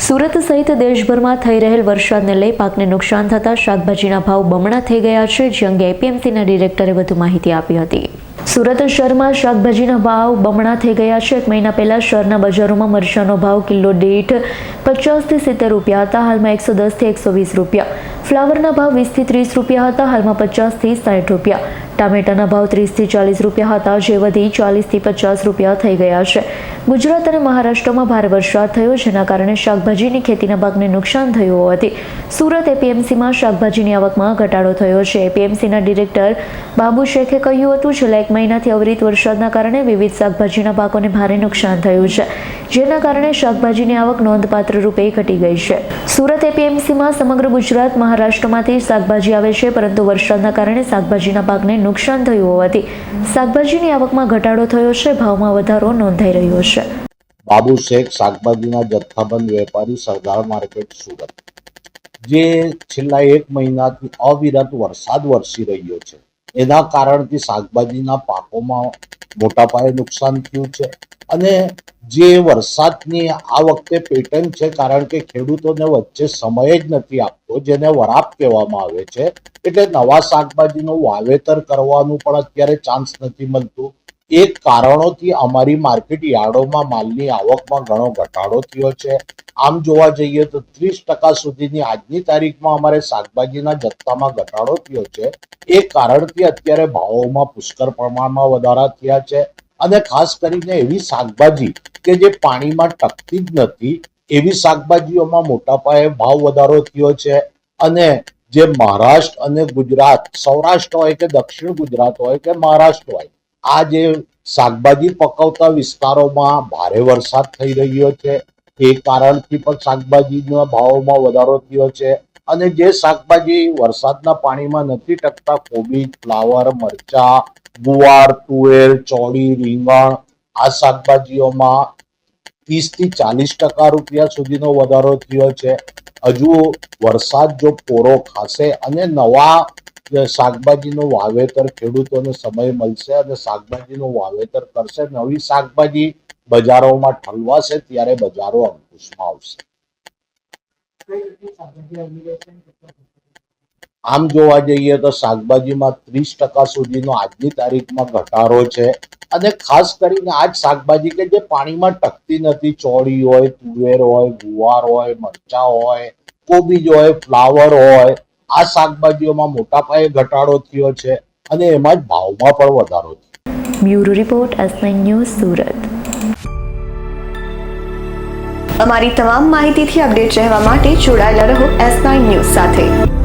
સુરત સહિત દેશભરમાં થઈ રહેલ વરસાદને લઈ પાકને નુકસાન થતાં શાકભાજીના ભાવ બમણા થઈ ગયા છે, જે અંગે એપીએમસીના ડિરેક્ટરે વધુ માહિતી આપી હતી. સુરત શહેરમાં શાકભાજીના ભાવ બમણા થઈ ગયા છે. એક મહિના પહેલા શહેરના બજારોમાં મરચાંનો ભાવ કિલો દીઠ 50 થી 70 રૂપિયા હતા. હાલમાં 110 થી 120 રૂપિયા. ફ્લાવરના ભાવ 20 થી 30 રૂપિયા હતા. હાલમાં 50 થી 60 રૂપિયા. ટામેટાના ભાવ 30 થી 40 રૂપિયા હતા, જે વધી 40 થી 50 રૂપિયા થઈ ગયા છે. ગુજરાત અને મહારાષ્ટ્રમાં ભારે વરસાદ થયો, જેના કારણે શાકભાજીની ખેતીના પાકને નુકસાન થયું હોવાથી સુરત એપીએમસીમાં શાકભાજીની આવકમાં ઘટાડો થયો છે. એપીએમસીના ડિરેક્ટર બાબુ શેખે કહ્યું હતું, છેલ્લા એક મહિનાથી અવિરત વરસાદના કારણે વિવિધ શાકભાજીના પાકોને ભારે નુકસાન થયું છે, જેના કારણે શાકભાજીની આવક નોંધપાત્ર રૂપે ઘટી ગઈ છે. સુરત એપીએમસીમાં સમગ્ર ગુજરાત મહારાષ્ટ્રમાંથી શાકભાજી આવે છે, પરંતુ વરસાદના કારણે શાકભાજીના પાકને નુકસાન થયું હોવાથી શાકભાજીની આવકમાં ઘટાડો થયો છે. ભાવમાં વધારો નોંધાઈ રહ્યો છે. બાબુ શેખ, શાકભાજીના જથ્થાબંધ વેપારી, સરદાર માર્કેટ, સુરત. જે છેલ્લા એક મહિનાથી અવિરત વરસાદ વરસી રહ્યો છે, એના કારણથી શાકભાજીના પાકોમાં મોટા પાયે નુકસાન થયું છે. અને જે વરસાદની આ વખતે પેટર્ન છે, કારણ કે ખેડૂતોને વચ્ચે સમય જ નથી આપતો, જેને વરાપ કહેવામાં આવે છે, એટલે નવા શાકભાજીનું વાવેતર કરવાનું પણ અત્યારે ચાન્સ નથી મળતું. એ કારણોથી અમારી માર્કેટ યાર્ડોમાં માલની આવકમાં ઘણો ઘટાડો થયો છે. આમ જોવા જઈએ તો 30% સુધીની આજની તારીખમાં અમારે શાકભાજીના જથ્થામાં ઘટાડો થયો છે. એ કારણથી અત્યારે ભાવોમાં પુષ્કળ પ્રમાણમાં વધારા થયા છે. અને ખાસ કરીને એવી શાકભાજી કે જે પાણીમાં ટકતી જ નથી, એવી શાકભાજીઓમાં મોટા પાયે ભાવ વધારો થયો છે. અને જે મહારાષ્ટ્ર અને ગુજરાત, સૌરાષ્ટ્ર હોય કે દક્ષિણ ગુજરાત હોય કે મહારાષ્ટ્ર હોય, આ જે શાકભાજી પકવતા વિસ્તારોમાં ભારે વરસાદ થઈ રહ્યો છે, એ કારણથી પણ શાકભાજીના ભાવોમાં વધારો થયો છે. અને જે શાકભાજી વરસાદના પાણીમાં નથી ટકતા, કોબીજ, ફ્લાવર, મરચા, ગુવાર, તુવેર, ચોળી, રીંગણ, આ શાકભાજીઓમાં 30 થી 40% રૂપિયા સુધીનો વધારો થયો છે. હજુ વરસાદ જો પોરો ખાશે અને નવા શાકભાજીનું વાવેતર ખેડૂતોને સમય મળશે અને શાકભાજીનું વાવેતર કરશે, નવી શાકભાજી બજારોમાં ઠલવાશે, ત્યારે બજારો અંકુશમાં આવશે. આમ જોવા જઈએ તો શાકભાજીમાં 30% સુધીનો આજની તારીખમાં ઘટાડો છે. અને ખાસ કરીને આ જ શાકભાજી કે જે પાણીમાં ટકતી નથી, ચોળી હોય, તુવેર હોય, ગુવાર હોય, મરચા હોય, કોબીજ હોય, ફ્લાવર હોય, આ શાકભાજીઓમાં મોટા પાયે ઘટાડો થયો છે. અને એમાં જ ભાવમાં પણ વધારો થયો. Bureau report, S9 news, Surat. અમારી તમામ માહિતીથી અપડેટ રહેવા માટે જોડાયેલા રહો S9 ન્યૂઝ સાથે.